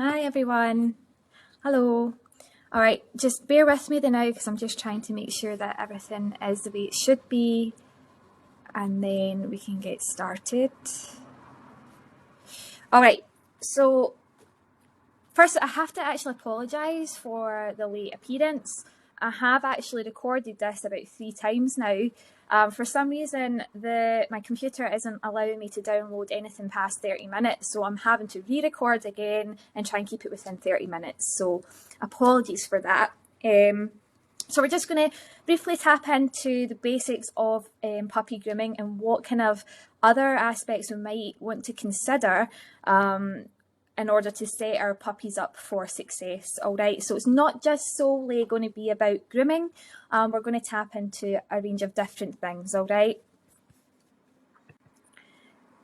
Hi everyone. Hello. All right, just bear with me now because I'm just trying to make sure that everything is the way it should be, and then we can get started. All right, so first I have to actually apologise for the late appearance. I have actually recorded this about 3 times now. For some reason, my computer isn't allowing me to download anything past 30 minutes, so I'm having to re-record again and try and keep it within 30 minutes. So apologies for that. So we're just going to briefly tap into the basics of puppy grooming and what kind of other aspects we might want to consider in order to set our puppies up for success. All right, so it's not just solely going to be about grooming. We're going to tap into a range of different things. All right.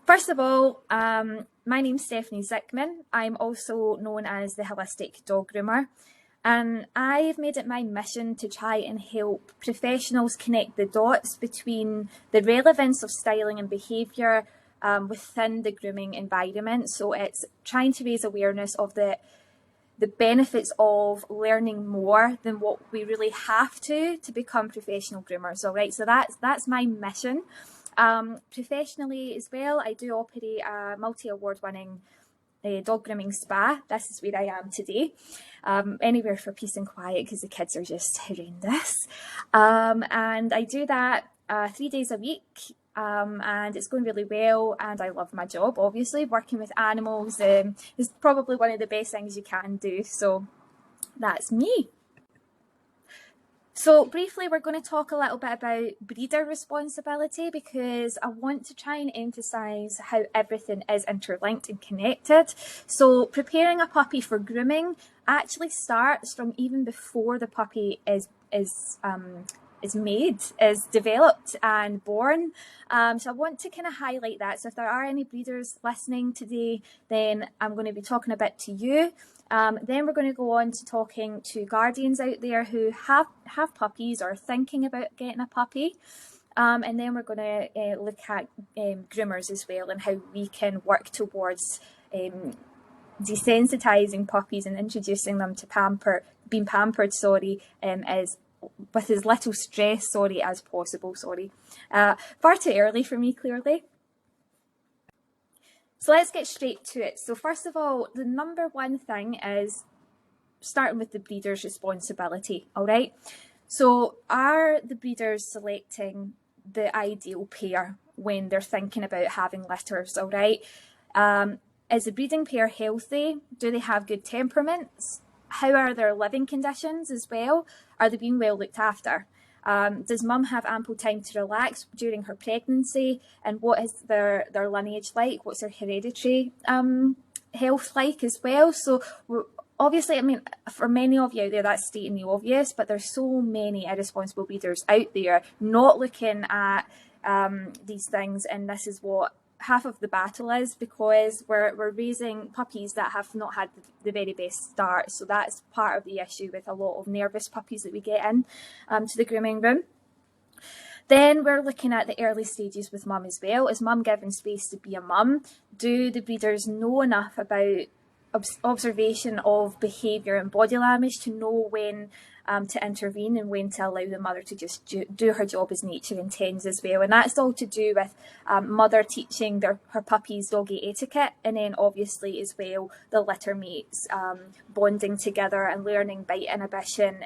First of all, my name's Stephanie Zikmann. I'm also known as the Holistic Dog Groomer. And I've made it my mission to try and help professionals connect the dots between the relevance of styling and behaviour within the grooming environment. So it's trying to raise awareness of the benefits of learning more than what we really have to become professional groomers. All right, so that's my mission. Professionally as well, I do operate a multi-award winning dog grooming spa. This is where I am today. Anywhere for peace and quiet because the kids are just horrendous. And I do that 3 days a week. And it's going really well, and I love my job. Obviously, working with animals is probably one of the best things you can do. So that's me. So briefly, we're going to talk a little bit about breeder responsibility because I want to try and emphasise how everything is interlinked and connected. So preparing a puppy for grooming actually starts from even before the puppy is made, is developed and born. So I want to kind of highlight that. So if there are any breeders listening today, then I'm going to be talking a bit to you. Then we're going to go on to talking to guardians out there who have puppies or are thinking about getting a puppy. And then we're going to look at groomers as well and how we can work towards desensitizing puppies and introducing them to being pampered, as with as little stress, as possible. Far too early for me, clearly. So let's get straight to it. So first of all, the number one thing is starting with the breeder's responsibility, all right? So are the breeders selecting the ideal pair when they're thinking about having litters, all right? Is the breeding pair healthy? Do they have good temperaments? How are their living conditions as well? Are they being well looked after? Does mum have ample time to relax during her pregnancy? And what is their lineage like? What's their hereditary health like as well? So obviously, I mean, for many of you out there, that's stating the obvious, but there's so many irresponsible breeders out there not looking at these things, and this is what half of the battle is, because we're raising puppies that have not had the very best start. So that's part of the issue with a lot of nervous puppies that we get in to the grooming room. Then we're looking at the early stages with mum as well. Is mum given space to be a mum? Do the breeders know enough about observation of behaviour and body language to know when to intervene and when to allow the mother to just do her job as nature intends as well? And that's all to do with mother teaching her puppies doggy etiquette, and then obviously as well the litter mates bonding together and learning bite inhibition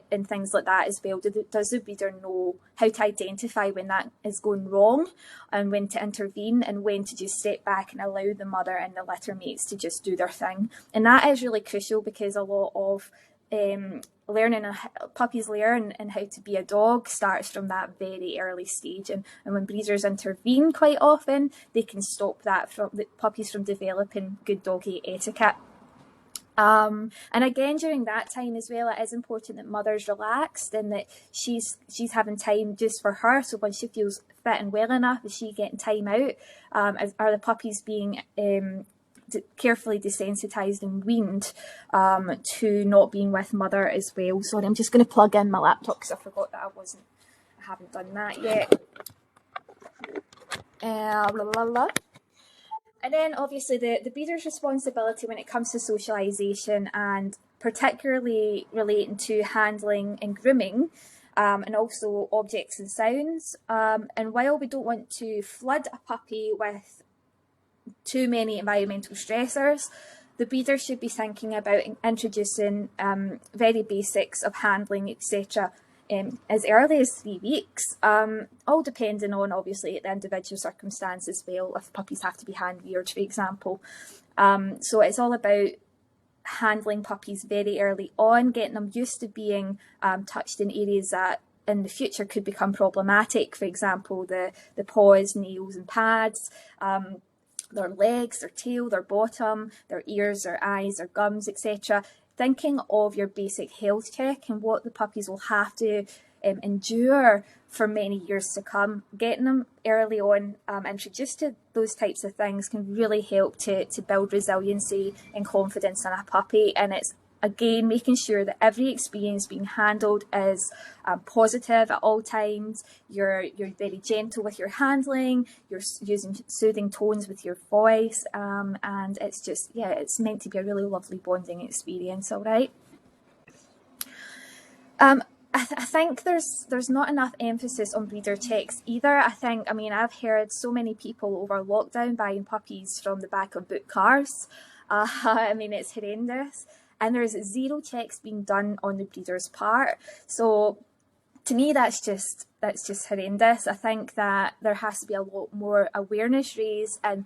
and things like that as well. Does the breeder know how to identify when that is going wrong and when to intervene and when to just step back and allow the mother and the litter mates to just do their thing? And that is really crucial because a lot of puppies learn and how to be a dog starts from that very early stage, and when breeders intervene quite often they can stop that from the puppies from developing good doggy etiquette. And again, during that time as well, it is important that mother's relaxed and that she's having time just for her. So when she feels fit and well enough, is she getting time out? Are the puppies being carefully desensitized and weaned to not being with mother as well? Sorry, I'm just going to plug in my laptop because I forgot that I haven't done that yet. Blah, blah, blah. And then obviously the breeder's responsibility when it comes to socialisation, and particularly relating to handling and grooming, and also objects and sounds. And while we don't want to flood a puppy with too many environmental stressors, the breeder should be thinking about introducing very basics of handling, etc., as early as 3 weeks, all depending on obviously the individual circumstances as well, if puppies have to be hand reared, for example. So it's all about handling puppies very early on, getting them used to being touched in areas that in the future could become problematic, for example the paws, nails and pads, their legs, their tail, their bottom, their ears, their eyes, their gums, etc. Thinking of your basic health check and what the puppies will have to endure for many years to come. Getting them early on introduced to those types of things can really help to build resiliency and confidence in a puppy. And it's again making sure that every experience being handled is positive at all times. You're very gentle with your handling, you're using soothing tones with your voice, and it's just, yeah, it's meant to be a really lovely bonding experience. All right. I think there's not enough emphasis on breeder checks either. I mean, I've heard so many people over lockdown buying puppies from the back of book cars. I mean, it's horrendous. And there's zero checks being done on the breeder's part. So to me, that's just horrendous. I think that there has to be a lot more awareness raised and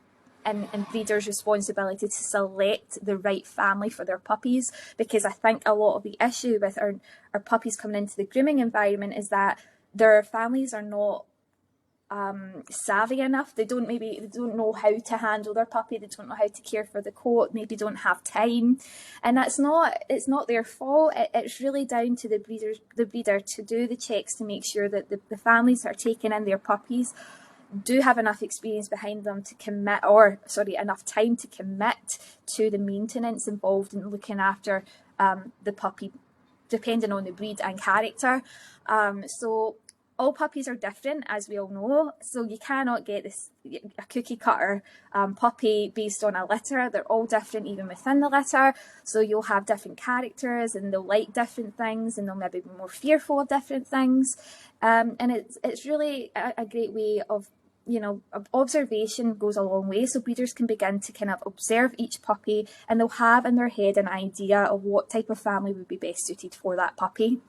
breeders' responsibility to select the right family for their puppies, because I think a lot of the issue with our puppies coming into the grooming environment is that their families are not savvy enough. They don't know how to handle their puppy. They don't know how to care for the coat. Maybe don't have time, and it's not their fault. It's really down to the breeder to do the checks to make sure that the families that are taking in their puppies do have enough experience behind them to commit, enough time to commit to the maintenance involved in looking after the puppy, depending on the breed and character. So all puppies are different, as we all know, so you cannot get a cookie cutter puppy based on a litter. They're all different even within the litter, so you'll have different characters and they'll like different things and they'll maybe be more fearful of different things, and it's really a great way of, observation goes a long way, so breeders can begin to kind of observe each puppy and they'll have in their head an idea of what type of family would be best suited for that puppy.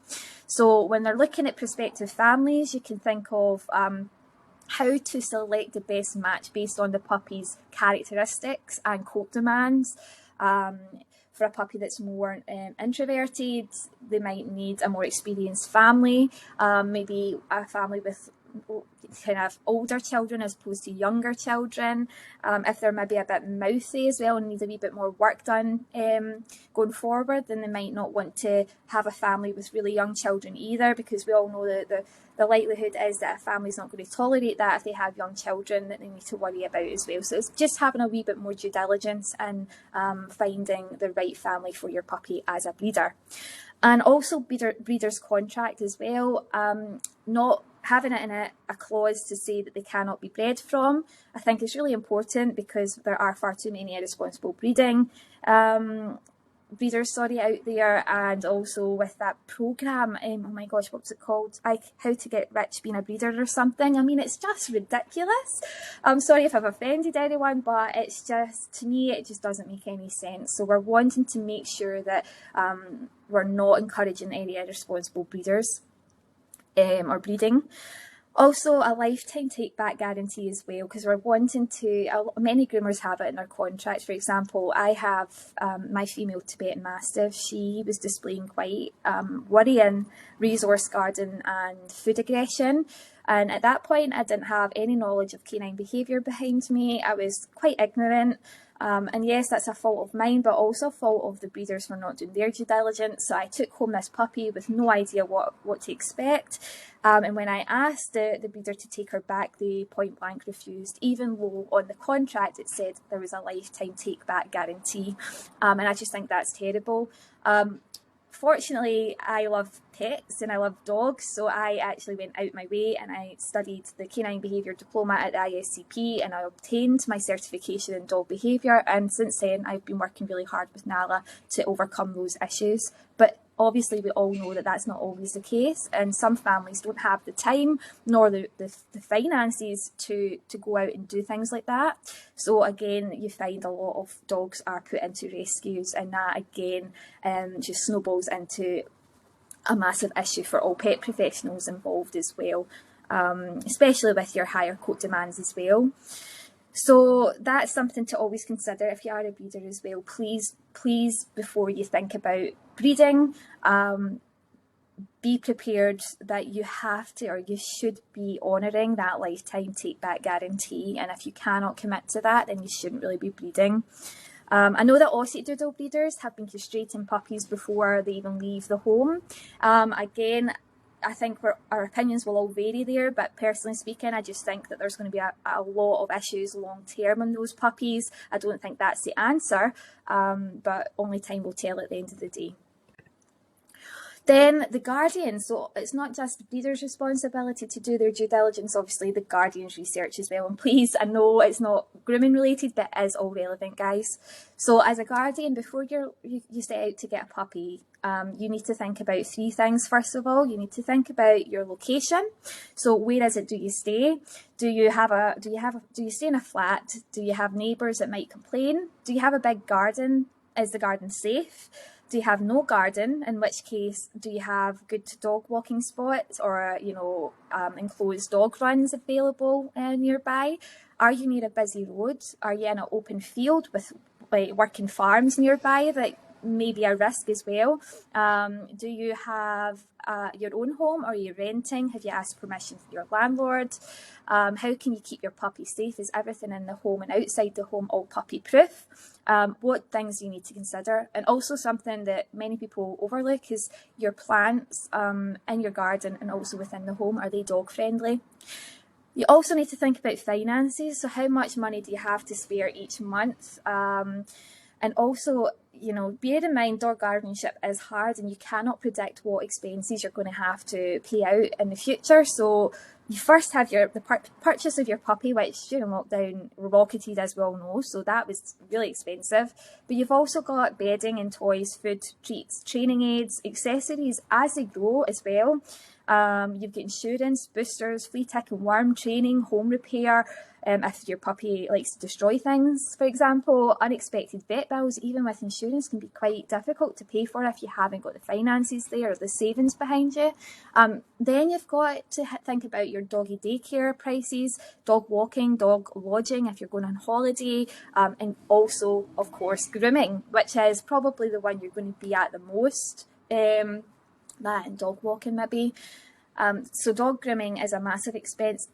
So when they're looking at prospective families, you can think of how to select the best match based on the puppy's characteristics and coat demands. For a puppy that's more introverted, they might need a more experienced family, maybe a family with kind of older children as opposed to younger children. If they're maybe a bit mouthy as well and need a wee bit more work done going forward, then they might not want to have a family with really young children either, because we all know that the likelihood is that a family's not going to tolerate that if they have young children that they need to worry about as well. So it's just having a wee bit more due diligence and finding the right family for your puppy as a breeder. And also breeder's contract as well, not having it in a clause to say that they cannot be bred from, I think is really important, because there are far too many irresponsible breeders out there. And also with that programme, oh my gosh, what was it called? How to Get Rich Being a Breeder or something. I mean, it's just ridiculous. I'm sorry if I've offended anyone, but it's just, to me, it just doesn't make any sense. So we're wanting to make sure that we're not encouraging any irresponsible breeders or breeding. Also, a lifetime take-back guarantee as well, because we're wanting to, many groomers have it in their contracts. For example, I have my female Tibetan Mastiff. She was displaying quite worrying resource guarding and food aggression. And at that point, I didn't have any knowledge of canine behaviour behind me. I was quite ignorant. And yes, that's a fault of mine, but also a fault of the breeders for not doing their due diligence. So I took home this puppy with no idea what to expect. And when I asked the breeder to take her back, they point blank refused, even though on the contract it said there was a lifetime take back guarantee. And I just think that's terrible. Fortunately, I love pets and I love dogs, so I actually went out my way and I studied the Canine Behaviour Diploma at the ISCP, and I obtained my certification in dog behaviour, and since then I've been working really hard with Nala to overcome those issues. But obviously we all know that that's not always the case, and some families don't have the time nor the finances to go out and do things like that. So again, you find a lot of dogs are put into rescues, and that again just snowballs into a massive issue for all pet professionals involved as well, especially with your higher coat demands as well. So that's something to always consider if you are a breeder as well. Please, before you think about breeding, be prepared that you have to, or you should be honouring that lifetime take back guarantee. And if you cannot commit to that, then you shouldn't really be breeding. I know that Aussie Doodle breeders have been castrating puppies before they even leave the home. Again, I think our opinions will all vary there, but personally speaking, I just think that there's going to be a lot of issues long term on those puppies. I don't think that's the answer, but only time will tell at the end of the day. Then the guardian, so it's not just the breeder's responsibility to do their due diligence, obviously the guardian's research as well. And please, I know it's not grooming related, but it is all relevant, guys. So as a guardian, before you set out to get a puppy, you need to think about 3 things. First of all, you need to think about your location. So where is it do you stay? Do you stay in a flat? Do you have neighbours that might complain? Do you have a big garden? Is the garden safe? Do you have no garden? In which case, do you have good dog walking spots or, enclosed dog runs available nearby? Are you near a busy road? Are you in an open field with working farms nearby that may be a risk as well? Do you have your own home, or are you renting? Have you asked permission from your landlord? How can you keep your puppy safe? Is everything in the home and outside the home all puppy proof? What things do you need to consider? And also something that many people overlook is your plants in your garden and also within the home. Are they dog friendly? You also need to think about finances. So how much money do you have to spare each month? And also, bear in mind, dog guardianship is hard and you cannot predict what expenses you're going to have to pay out in the future. So you first have the purchase of your puppy, which during lockdown rocketed, as we all know, so that was really expensive. But you've also got bedding and toys, food, treats, training aids, accessories as they grow as well. You've got insurance, boosters, flea tick and worm training, home repair, if your puppy likes to destroy things, for example. Unexpected vet bills, even with insurance, can be quite difficult to pay for if you haven't got the finances there or the savings behind you. Then you've got to think about your doggy daycare prices, dog walking, dog lodging if you're going on holiday, and also, of course, grooming, which is probably the one you're going to be at the most. That and dog walking maybe. So dog grooming is a massive expense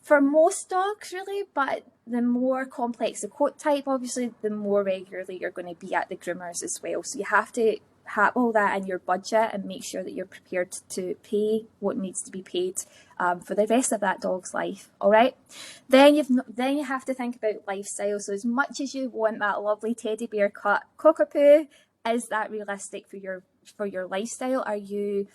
for most dogs really, but the more complex the coat type, obviously, the more regularly you're going to be at the groomers as well. So you have to have all that in your budget and make sure that you're prepared to pay what needs to be paid for the rest of that dog's life. All right. Then you have to think about lifestyle. So as much as you want that lovely teddy bear cut cockapoo, is that realistic for your lifestyle? Are you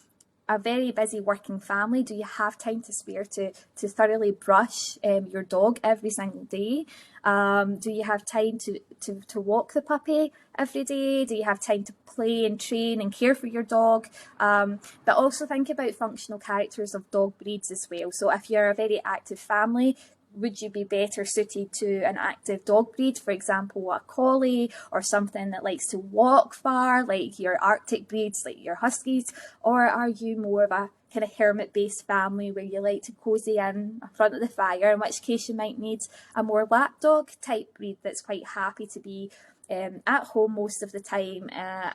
a very busy working family? Do you have time to spare to thoroughly brush your dog every single day? Do you have time to walk the puppy every day? Do you have time to play and train and care for your dog? But also think about functional characters of dog breeds as well. So if you're a very active family, would you be better suited to an active dog breed, for example, a collie, or something that likes to walk far, like your Arctic breeds, like your Huskies? Or are you more of a kind of hermit-based family where you like to cozy in front of the fire, in which case you might need a more lapdog type breed that's quite happy to be at home most of the time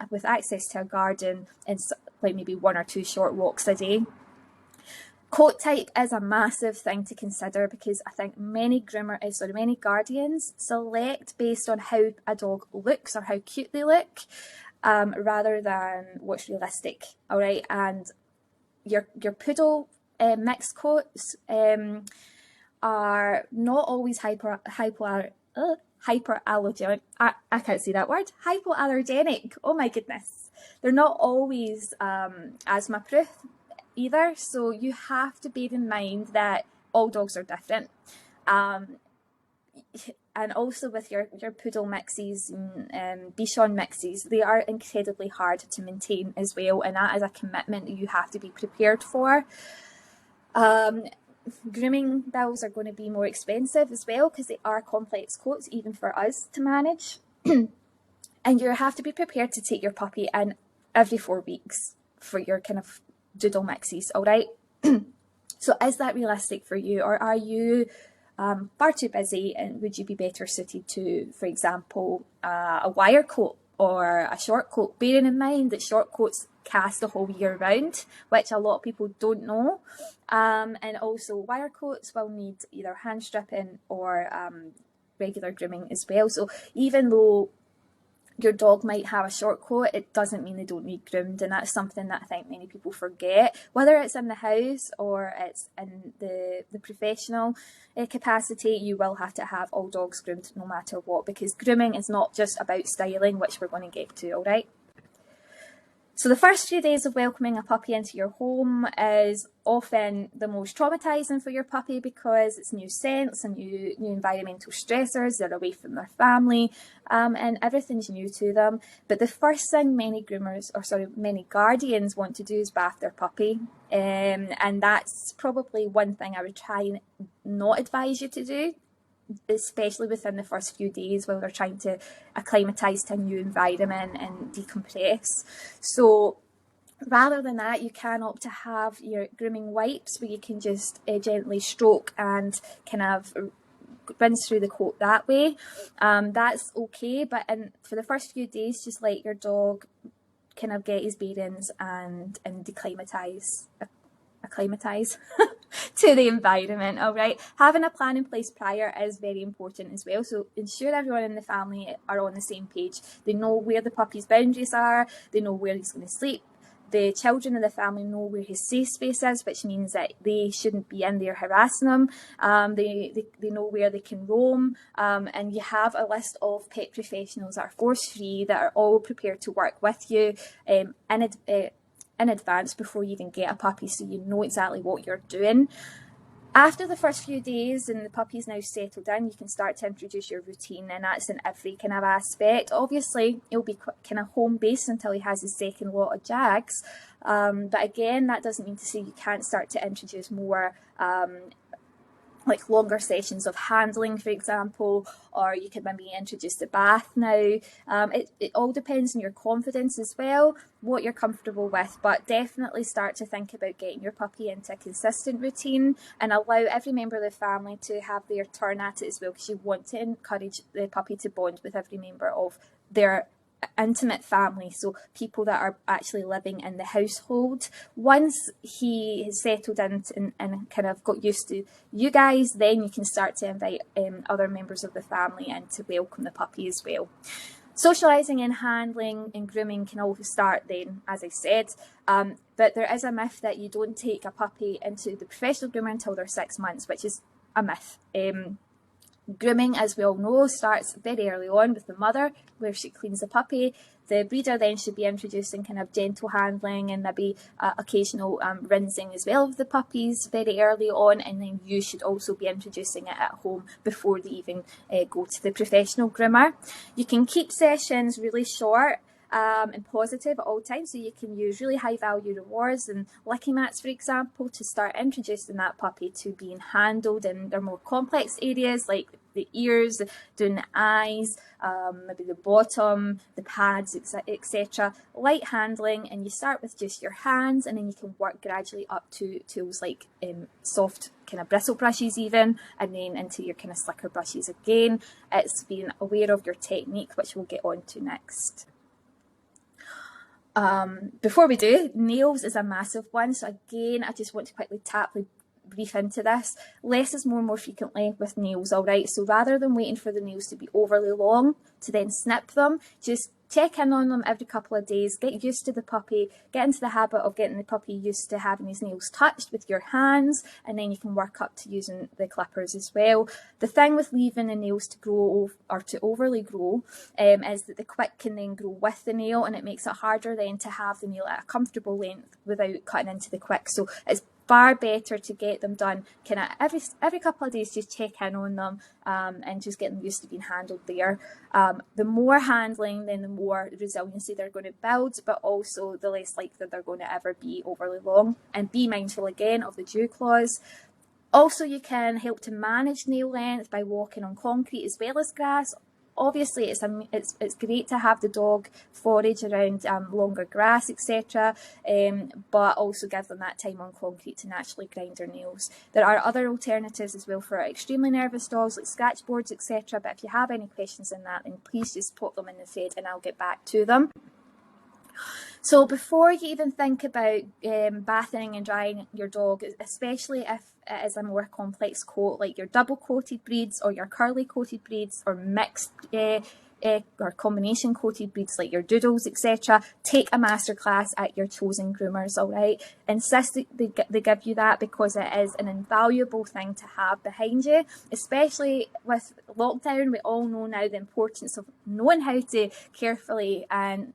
with access to a garden and like maybe 1 or 2 short walks a day. Coat type is a massive thing to consider because I think many guardians select based on how a dog looks or how cute they look, rather than what's realistic. All right, and your poodle mixed coats are not always hyperallergenic. I can't say that word. Hypoallergenic. Oh my goodness. They're not always asthma proof either. So you have to bear in mind that all dogs are different. And also with your poodle mixes and Bichon mixes, they are incredibly hard to maintain as well, and that is a commitment that you have to be prepared for. Grooming bills are going to be more expensive as well because they are complex coats even for us to manage. And you have to be prepared to take your puppy in every 4 weeks for your kind of doodle mixes, all right? So is that realistic for you, or are you far too busy, and would you be better suited to, for example, a wire coat or a short coat? Bearing in mind that short coats cast the whole year round, which a lot of people don't know. And also wire coats will need either hand stripping or regular grooming as well. So even though your dog might have a short coat, it doesn't mean they don't need groomed, and that's something that I think many people forget. Whether it's in the house or it's in the professional capacity, you will have to have all dogs groomed no matter what, because grooming is not just about styling, which we're going to get to, all right? So the first few days of welcoming a puppy into your home is often the most traumatising for your puppy because it's new scents and new environmental stressors. They're away from their family and everything's new to them. But the first thing many guardians want to do is bath their puppy. And that's probably one thing I would try and not advise you to do, especially within the first few days while they're trying to acclimatise to a new environment and decompress. So rather than that, you can opt to have your grooming wipes where you can just gently stroke and kind of rinse through the coat that way. That's okay, but for the first few days, just let your dog kind of get his bearings and acclimatise to the environment, all right? Having a plan in place prior is very important as well. So ensure everyone in the family are on the same page. They know where the puppy's boundaries are. They know where he's going to sleep. The children in the family know where his safe space is, which means that they shouldn't be in there harassing him. They know where they can roam. And you have a list of pet professionals that are force-free, that are all prepared to work with you in advance before you even get a puppy, so you know exactly what you're doing. After the first few days and the puppy's now settled in, you can start to introduce your routine, and that's in every kind of aspect. Obviously, he'll be kind of home-based until he has his second lot of jags, but again, that doesn't mean to say you can't start to introduce more like longer sessions of handling, for example, or you can maybe introduce the bath now. It all depends on your confidence as well, what you're comfortable with, but definitely start to think about getting your puppy into a consistent routine and allow every member of the family to have their turn at it as well, because you want to encourage the puppy to bond with every member of their intimate family, so people that are actually living in the household. Once he has settled in and kind of got used to you guys, then you can start to invite other members of the family in to welcome the puppy as well. Socialising and handling and grooming can also start then, as I said, but there is a myth that you don't take a puppy into the professional groomer until they're 6 months, which is a myth. Grooming, as we all know, starts very early on with the mother, where she cleans the puppy. The breeder then should be introducing kind of gentle handling and maybe occasional rinsing as well of the puppies very early on, and then you should also be introducing it at home before they even go to the professional groomer. You can keep sessions really short and positive at all times, so you can use really high value rewards and licking mats, for example, to start introducing that puppy to being handled in their more complex areas like the ears, doing the eyes, maybe the bottom, the pads, etc. Light handling, and you start with just your hands, and then you can work gradually up to tools like soft kind of bristle brushes even, and then into your kind of slicker brushes again. It's being aware of your technique, which we'll get on to next. Before we do, nails is a massive one. So again, I just want to quickly brief into this. Less is more frequently with nails, all right? So rather than waiting for the nails to be overly long to then snip them, just check in on them every couple of days, get used to the puppy, get into the habit of getting the puppy used to having his nails touched with your hands, and then you can work up to using the clippers as well. The thing with leaving the nails to grow or to overly grow is that the quick can then grow with the nail, and it makes it harder then to have the nail at a comfortable length without cutting into the quick. So it's far better to get them done kind of every couple of days. Just check in on them and just get them used to being handled there. The more handling, then the more resiliency they're going to build, but also the less likely they're going to ever be overly long. And be mindful again of the dew clause. Also, you can help to manage nail length by walking on concrete as well as grass. Obviously, it's great to have the dog forage around longer grass, etc., but also give them that time on concrete to naturally grind their nails. There are other alternatives as well for extremely nervous dogs, like scratch boards, etc., but if you have any questions on that, then please just pop them in the thread and I'll get back to them. So before you even think about bathing and drying your dog, especially if it is a more complex coat, like your double coated breeds or your curly coated breeds or mixed or combination coated breeds like your doodles, etc., take a masterclass at your chosen groomers, all right? Insist that they give you that, because it is an invaluable thing to have behind you, especially with lockdown. We all know now the importance of knowing how to carefully and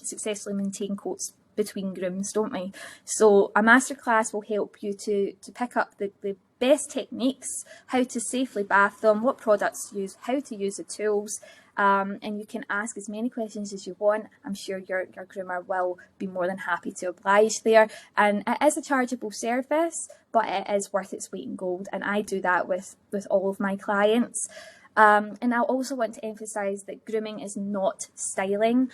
successfully maintain coats between grooms, don't we? So a masterclass will help you to pick up the best techniques, how to safely bath them, what products to use, how to use the tools, and you can ask as many questions as you want. I'm sure your groomer will be more than happy to oblige there. And it is a chargeable service, but it is worth its weight in gold, and I do that with all of my clients. And I also want to emphasise that grooming is not styling.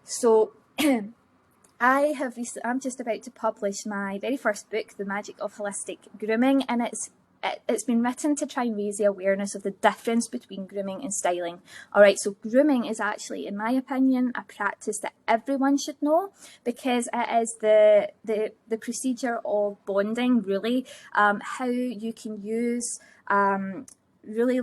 So I'm just about to publish my very first book, The Magic of Holistic Grooming, and it's been written to try and raise the awareness of the difference between grooming and styling. All right, so grooming is actually, in my opinion, a practice that everyone should know, because it is the procedure of bonding, really, how you can use really,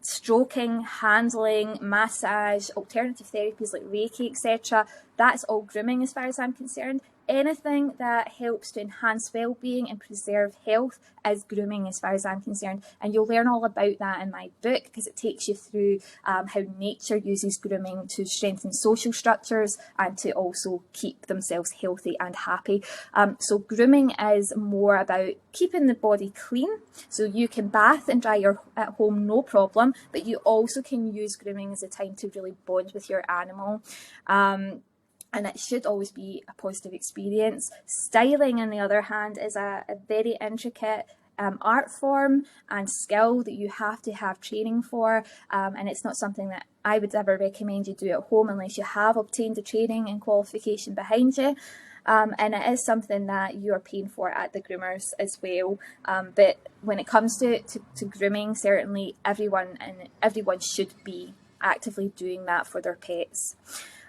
stroking, handling, massage, alternative therapies like Reiki, etc. That's all grooming as far as I'm concerned. Anything that helps to enhance well-being and preserve health is grooming as far as I'm concerned. And you'll learn all about that in my book, because it takes you through how nature uses grooming to strengthen social structures and to also keep themselves healthy and happy. So grooming is more about keeping the body clean. So you can bath and dry at home, no problem, but you also can use grooming as a time to really bond with your animal. And it should always be a positive experience. Styling, on the other hand, is a very intricate art form and skill that you have to have training for, and it's not something that I would ever recommend you do at home unless you have obtained the training and qualification behind you. And it is something that you are paying for at the groomers as well. But when it comes to grooming, certainly everyone should be actively doing that for their pets.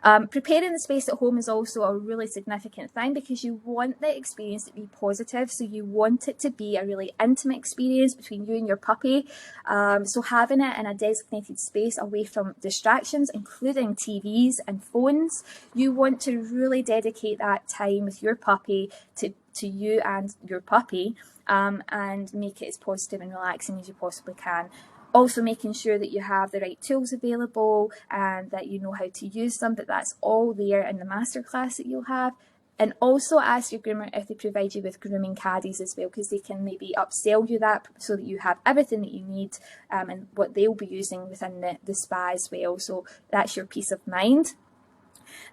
Preparing the space at home is also a really significant thing, because you want the experience to be positive. So you want it to be a really intimate experience between you and your puppy. So having it in a designated space away from distractions, including TVs and phones, you want to really dedicate that time with your puppy to you and your puppy, and make it as positive and relaxing as you possibly can. Also making sure that you have the right tools available and that you know how to use them, but that's all there in the masterclass that you'll have. And also ask your groomer if they provide you with grooming caddies as well, because they can maybe upsell you that so that you have everything that you need, and what they'll be using within the spa as well. So that's your peace of mind.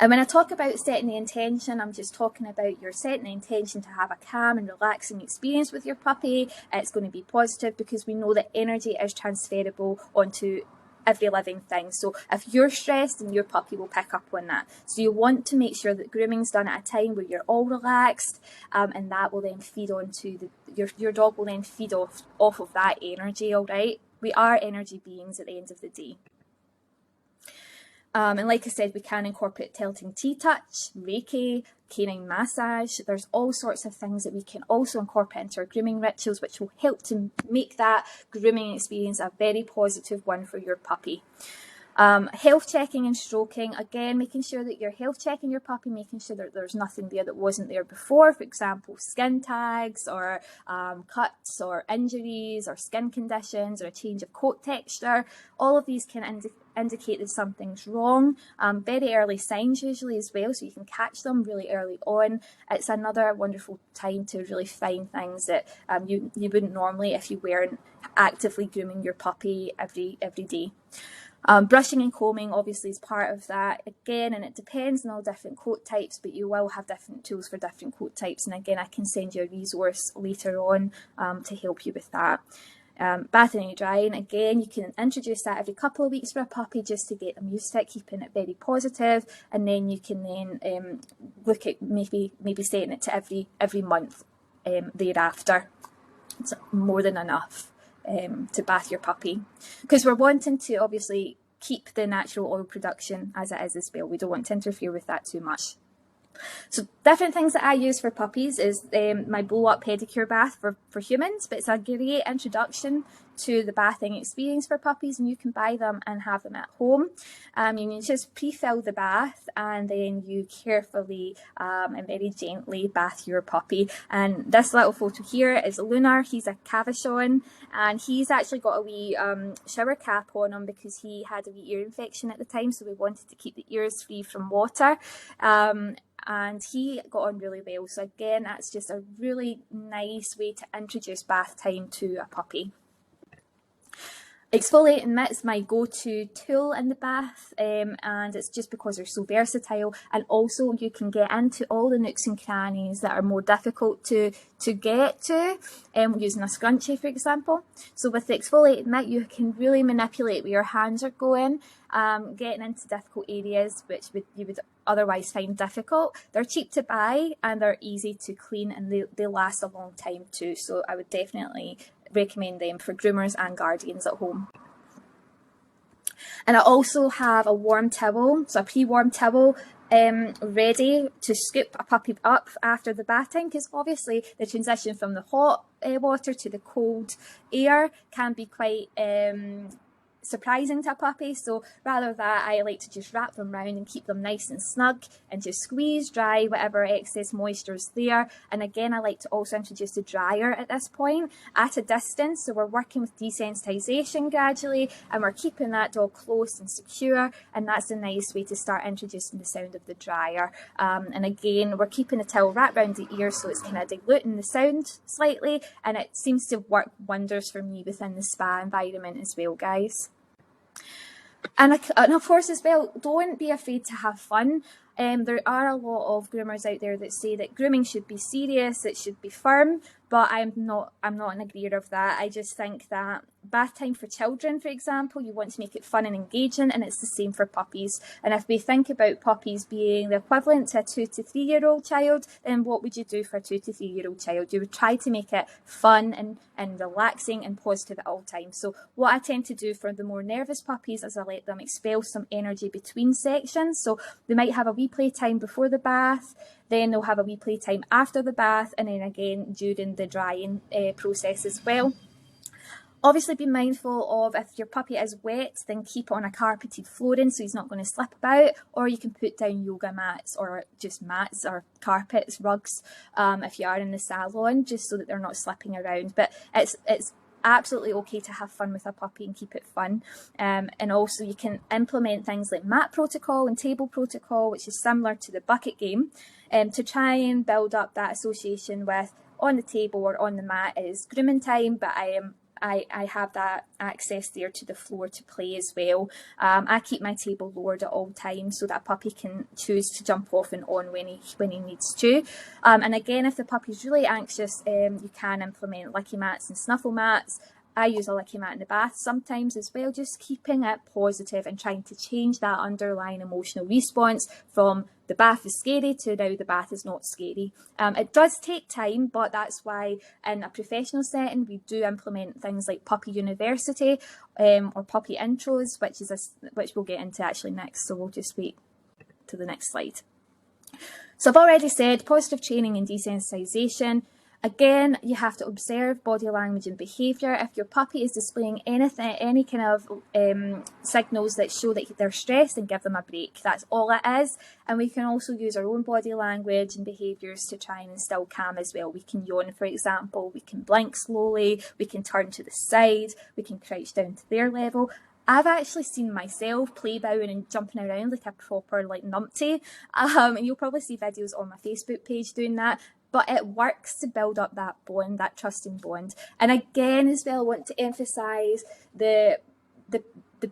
And when I talk about setting the intention, I'm just talking about you're setting the intention to have a calm and relaxing experience with your puppy. It's going to be positive, because we know that energy is transferable onto every living thing. So if you're stressed, then your puppy will pick up on that. So you want to make sure that grooming's done at a time where you're all relaxed, and that will then feed onto your dog will then feed off of that energy. All right, we are energy beings at the end of the day. And like I said, we can incorporate tilting T-touch, Reiki, canine massage. There's all sorts of things that we can also incorporate into our grooming rituals, which will help to make that grooming experience a very positive one for your puppy. Health checking and stroking, again, making sure that you're health checking your puppy, making sure that there's nothing there that wasn't there before, for example, skin tags or cuts or injuries or skin conditions or a change of coat texture. All of these can indicate that something's wrong. Very early signs usually as well, so you can catch them really early on. It's another wonderful time to really find things that you wouldn't normally if you weren't actively grooming your puppy every day. Brushing and combing obviously is part of that again, and it depends on all different coat types, but you will have different tools for different coat types, and again I can send you a resource later on to help you with that. Bathing and drying, again, you can introduce that every couple of weeks for a puppy just to get them used to it, keeping it very positive, and then you can then look at maybe setting it to every month thereafter. It's more than enough to bath your puppy, because we're wanting to obviously keep the natural oil production as it is as well. We don't want to interfere with that too much. So different things that I use for puppies is my blow-up pedicure bath for humans, but it's a great introduction to the bathing experience for puppies, and you can buy them and have them at home. You just pre-fill the bath and then you carefully and very gently bath your puppy. And this little photo here is Lunar. He's a Cavachon, and he's actually got a wee shower cap on him because he had a wee ear infection at the time, so we wanted to keep the ears free from water. And he got on really well. So again, that's just a really nice way to introduce bath time to a puppy. Exfoliating mitts, my go-to tool in the bath, and it's just because they're so versatile, and also you can get into all the nooks and crannies that are more difficult to get to using a scrunchie, for example. So with the exfoliated mitt, you can really manipulate where your hands are going, getting into difficult areas which you would otherwise find difficult. They're cheap to buy and they're easy to clean, and they last a long time too. So I would definitely recommend them for groomers and guardians at home. And I also have a warm towel, so a pre-warm towel ready to scoop a puppy up after the bath time, because obviously the transition from the hot water to the cold air can be quite surprising to a puppy. So rather that, I like to just wrap them round and keep them nice and snug and just squeeze dry whatever excess moisture is there. And again, I like to also introduce the dryer at this point at a distance, so we're working with desensitization gradually and we're keeping that dog close and secure, and that's a nice way to start introducing the sound of the dryer. And again, we're keeping the towel wrapped around the ear so it's kind of diluting the sound slightly, and it seems to work wonders for me within the spa environment as well, guys. And of course as well, don't be afraid to have fun. There are a lot of groomers out there that say that grooming should be serious, it should be firm, but I'm not an agreeer of that. I just think that bath time for children, for example, you want to make it fun and engaging, and it's the same for puppies. And if we think about puppies being the equivalent to a 2 to 3 year old child, then what would you do for a 2 to 3 year old child? You would try to make it fun and relaxing and positive at all times. So what I tend to do for the more nervous puppies is I let them expel some energy between sections. So they might have a wee play time before the bath, then they'll have a wee play time after the bath, and then again during the drying process as well. Obviously be mindful of, if your puppy is wet, then keep it on a carpeted flooring so he's not going to slip about, or you can put down yoga mats or just mats or carpets, rugs, if you are in the salon, just so that they're not slipping around. But it's absolutely okay to have fun with a puppy and keep it fun. And also you can implement things like mat protocol and table protocol, which is similar to the bucket game, to try and build up that association with, on the table or on the mat is grooming time, but I have that access there to the floor to play as well. I keep my table lowered at all times so that a puppy can choose to jump off and on when he needs to. And again, if the puppy's really anxious, you can implement licky mats and snuffle mats. I use a licky mat in the bath sometimes as well, just keeping it positive and trying to change that underlying emotional response from the bath is scary to now the bath is not scary. It does take time, but that's why in a professional setting we do implement things like puppy university or puppy intros, which we'll get into actually next, so we'll just wait to the next slide. So I've already said positive training and desensitization. Again, you have to observe body language and behaviour. If your puppy is displaying anything, any kind of signals that show that they're stressed, then give them a break. That's all it is. And we can also use our own body language and behaviours to try and instill calm as well. We can yawn, for example, we can blink slowly, we can turn to the side, we can crouch down to their level. I've actually seen myself play bowing and jumping around like a proper numpty, and you'll probably see videos on my Facebook page doing that. But it works to build up that bond, that trusting bond. And again, as well, I want to emphasise the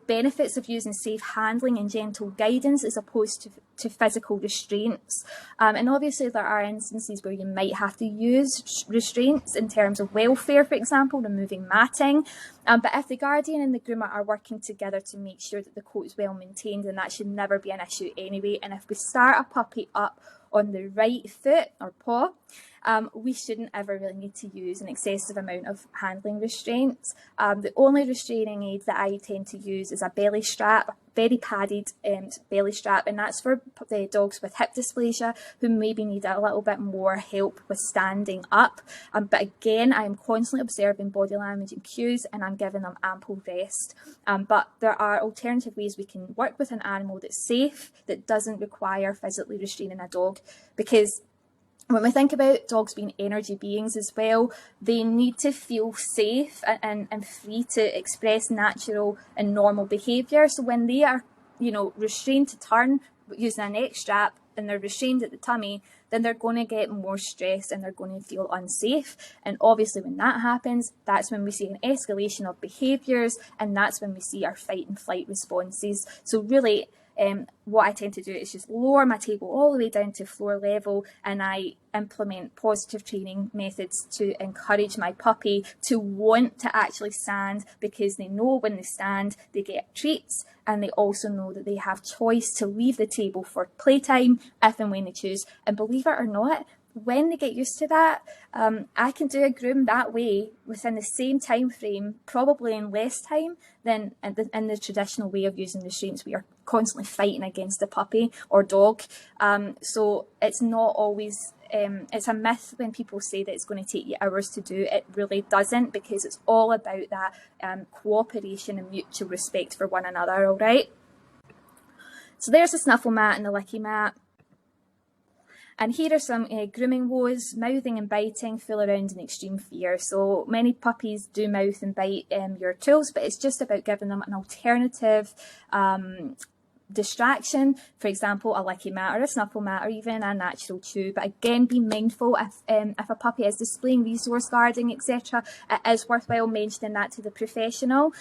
benefits of using safe handling and gentle guidance as opposed to physical restraints. And obviously there are instances where you might have to use restraints in terms of welfare, for example, removing matting. But if the guardian and the groomer are working together to make sure that the coat is well maintained, then that should never be an issue anyway. And if we start a puppy up on the right foot or paw, we shouldn't ever really need to use an excessive amount of handling restraints. The only restraining aid that I tend to use is a belly strap, very padded belly strap, and that's for the dogs with hip dysplasia who maybe need a little bit more help with standing up. But again, I am constantly observing body language and cues, and I'm giving them ample rest. But there are alternative ways we can work with an animal that's safe, that doesn't require physically restraining a dog, because when we think about dogs being energy beings as well, they need to feel safe and free to express natural and normal behaviour. So when they are, restrained to turn using a neck strap and they're restrained at the tummy, then they're going to get more stressed and they're going to feel unsafe. And obviously when that happens, that's when we see an escalation of behaviours, and that's when we see our fight and flight responses. So really, what I tend to do is just lower my table all the way down to floor level, and I implement positive training methods to encourage my puppy to want to actually stand, because they know when they stand they get treats, and they also know that they have choice to leave the table for playtime if and when they choose. And believe it or not, when they get used to that, I can do a groom that way within the same time frame, probably in less time than in the traditional way of using restraints. We are constantly fighting against the puppy or dog. So it's not always, it's a myth when people say that it's going to take you hours to do. It really doesn't, because it's all about that cooperation and mutual respect for one another, all right? So there's the snuffle mat and the licky mat. And here are some grooming woes: mouthing and biting, fool around and extreme fear. So many puppies do mouth and bite your tools, but it's just about giving them an alternative distraction, for example a licky mat or a snuffle mat or even a natural chew. But again, be mindful if a puppy is displaying resource guarding, etc., it is worthwhile mentioning that to the professional,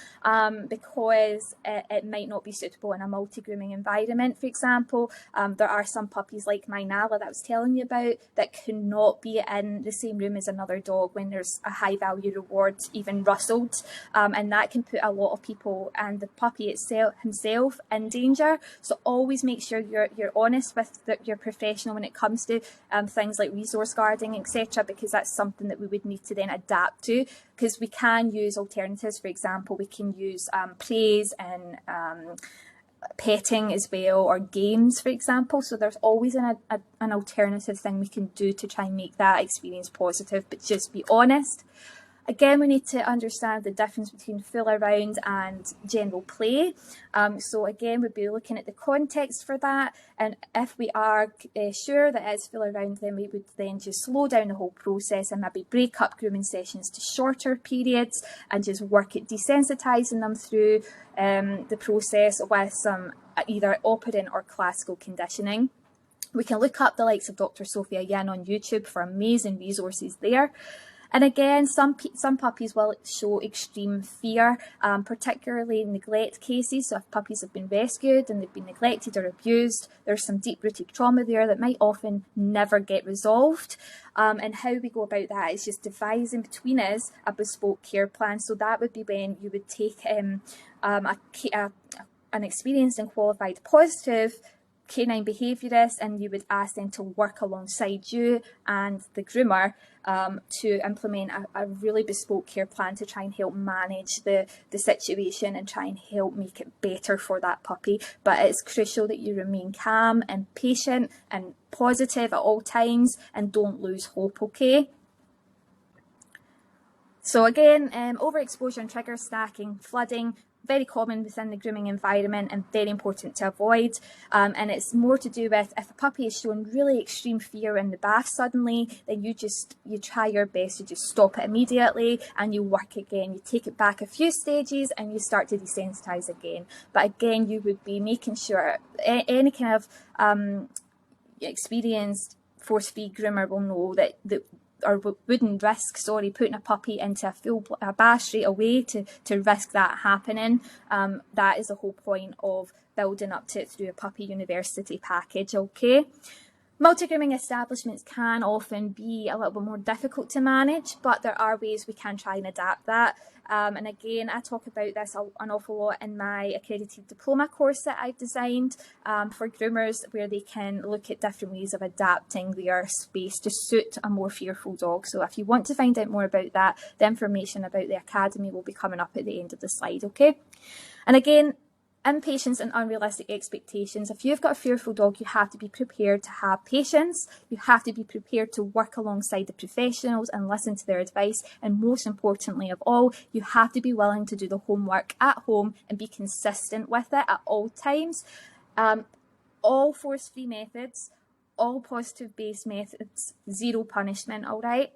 because it might not be suitable in a multi-grooming environment. For example, there are some puppies like my Nala that I was telling you about that cannot be in the same room as another dog when there's a high value reward even rustled, and that can put a lot of people and the puppy himself in danger. So always make sure you're honest with your professional when it comes to things like resource guarding, etc., because that's something that we would need to then adapt to, because we can use alternatives. For example, we can use praise and petting as well, or games, for example. So there's always an alternative thing we can do to try and make that experience positive, but just be honest. Again, we need to understand the difference between fool around and general play. So again, we'd be looking at the context for that. And if we are sure that it's fool around, then we would then just slow down the whole process and maybe break up grooming sessions to shorter periods and just work at desensitising them through the process with some either operant or classical conditioning. We can look up the likes of Dr. Sophia Yin on YouTube for amazing resources there. And again, some puppies will show extreme fear, particularly in neglect cases. So if puppies have been rescued and they've been neglected or abused, there's some deep-rooted trauma there that might often never get resolved. And how we go about that is just devising between us a bespoke care plan. So that would be when you would take an experienced and qualified positive canine behaviourist, and you would ask them to work alongside you and the groomer to implement a really bespoke care plan to try and help manage the situation and try and help make it better for that puppy. But it's crucial that you remain calm and patient and positive at all times and don't lose hope, okay? So again, overexposure and trigger stacking, flooding, very common within the grooming environment and very important to avoid. And it's more to do with if a puppy is showing really extreme fear in the bath suddenly, then you try your best to just stop it immediately and you work again. You take it back a few stages and you start to desensitize again. But again, you would be making sure any kind of experienced force-free groomer will know that or wouldn't risk, putting a puppy into a bath straight away to risk that happening. That is the whole point of building up to it through a puppy university package, okay? Multi-grooming establishments can often be a little bit more difficult to manage, but there are ways we can try and adapt that. And again, I talk about this an awful lot in my accredited diploma course that I've designed for groomers, where they can look at different ways of adapting their space to suit a more fearful dog. So if you want to find out more about that, the information about the academy will be coming up at the end of the slide, okay? And again, impatience and unrealistic expectations. If you've got a fearful dog, you have to be prepared to have patience. You have to be prepared to work alongside the professionals and listen to their advice. And most importantly of all, you have to be willing to do the homework at home and be consistent with it at all times. All force-free methods, all positive-based methods, zero punishment, all right?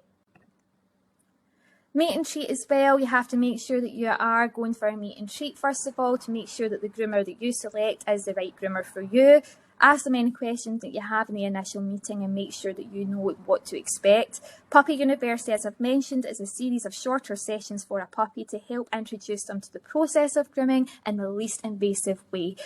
Meet and treat as well. You have to make sure that you are going for a meet and treat first of all to make sure that the groomer that you select is the right groomer for you. Ask them any questions that you have in the initial meeting and make sure that you know what to expect. Puppy University, as I've mentioned, is a series of shorter sessions for a puppy to help introduce them to the process of grooming in the least invasive way.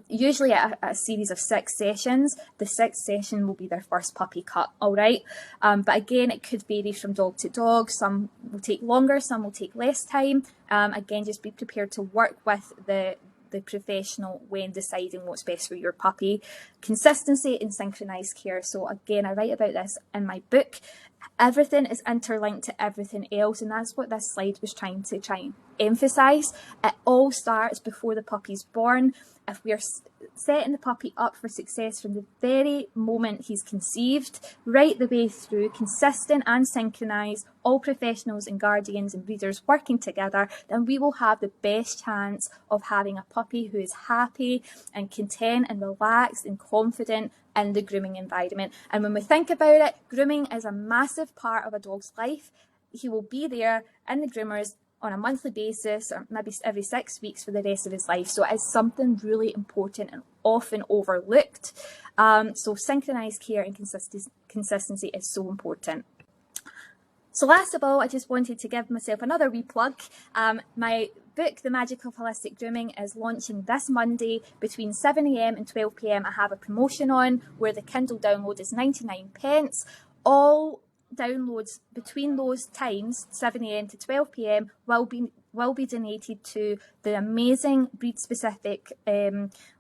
Usually a series of 6 sessions. The 6th session will be their first puppy cut, all right? But again, it could vary from dog to dog. Some will take longer, some will take less time. Again, just be prepared to work with the professional when deciding what's best for your puppy. Consistency and synchronized care. So again, I write about this in my book. Everything is interlinked to everything else, and that's what this slide was trying to emphasize. It all starts before the puppy's born. If we are setting the puppy up for success from the very moment he's conceived, right the way through, consistent and synchronised, all professionals and guardians and breeders working together, then we will have the best chance of having a puppy who is happy and content and relaxed and confident in the grooming environment. And when we think about it, grooming is a massive part of a dog's life. He will be there in the groomers on a monthly basis or maybe every 6 weeks for the rest of his life. So it is something really important and often overlooked. So synchronised care and consistency is so important. So last of all, I just wanted to give myself another wee plug. My book, The Magic of Holistic Grooming, is launching this Monday between 7 AM and 12 PM. I have a promotion on where the Kindle download is 99p. All downloads between those times, 7 AM to 12 PM, will be donated to the amazing breed-specific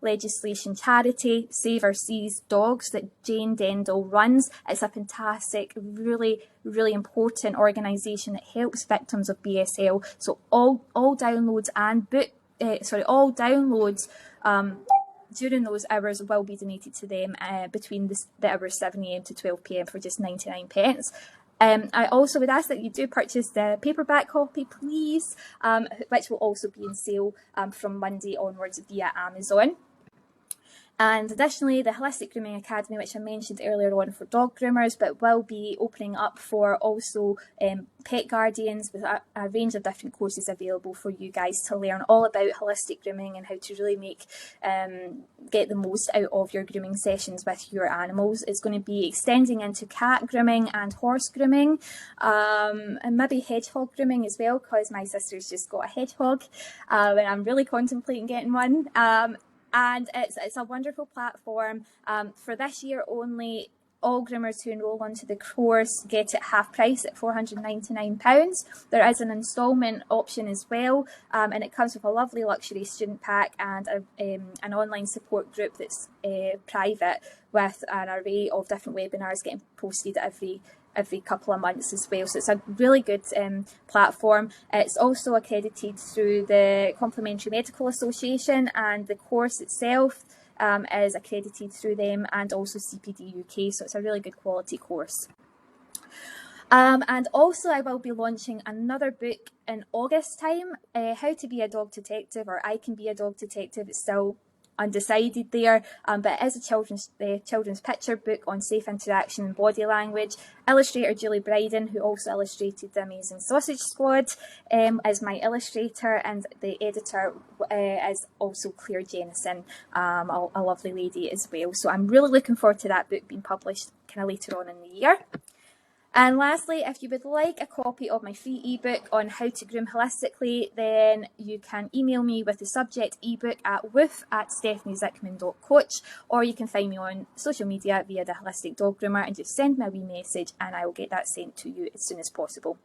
legislation charity Save Our Seas Dogs that Jane Dendel runs. It's a fantastic, really, really important organisation that helps victims of BSL. So all downloads and all downloads during those hours will be donated to them between the hours 7 AM to 12 PM for just 99p. I also would ask that you do purchase the paperback copy, please, which will also be on sale from Monday onwards via Amazon. And additionally, the Holistic Grooming Academy, which I mentioned earlier on for dog groomers, but will be opening up for also pet guardians with a range of different courses available for you guys to learn all about holistic grooming and how to really get the most out of your grooming sessions with your animals. It's going to be extending into cat grooming and horse grooming, and maybe hedgehog grooming as well, because my sister's just got a hedgehog and I'm really contemplating getting one. And it's a wonderful platform. For this year only, all groomers who enrol onto the course get it half price at £499. There is an instalment option as well, and it comes with a lovely luxury student pack and an online support group that's private with an array of different webinars getting posted every couple of months as well. So it's a really good platform. It's also accredited through the Complementary Medical Association, and the course itself is accredited through them and also CPD UK. So it's a really good quality course. And also I will be launching another book in August time, How to Be a Dog Detective, or I Can Be a Dog Detective. It's still undecided there, but it is a children's picture book on safe interaction and body language. Illustrator Julie Bryden, who also illustrated The Amazing Sausage Squad, is my illustrator, and the editor is also Claire Jennison, a lovely lady as well. So I'm really looking forward to that book being published kind of later on in the year. And lastly, if you would like a copy of my free ebook on how to groom holistically, then you can email me with the subject ebook at woof@stephaniezikmann.coach, or you can find me on social media via the Holistic Dog Groomer and just send me a wee message and I will get that sent to you as soon as possible.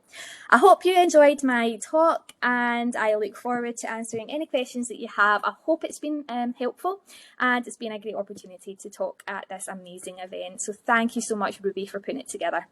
I hope you enjoyed my talk, and I look forward to answering any questions that you have. I hope it's been helpful, and it's been a great opportunity to talk at this amazing event. So thank you so much, Ruby, for putting it together.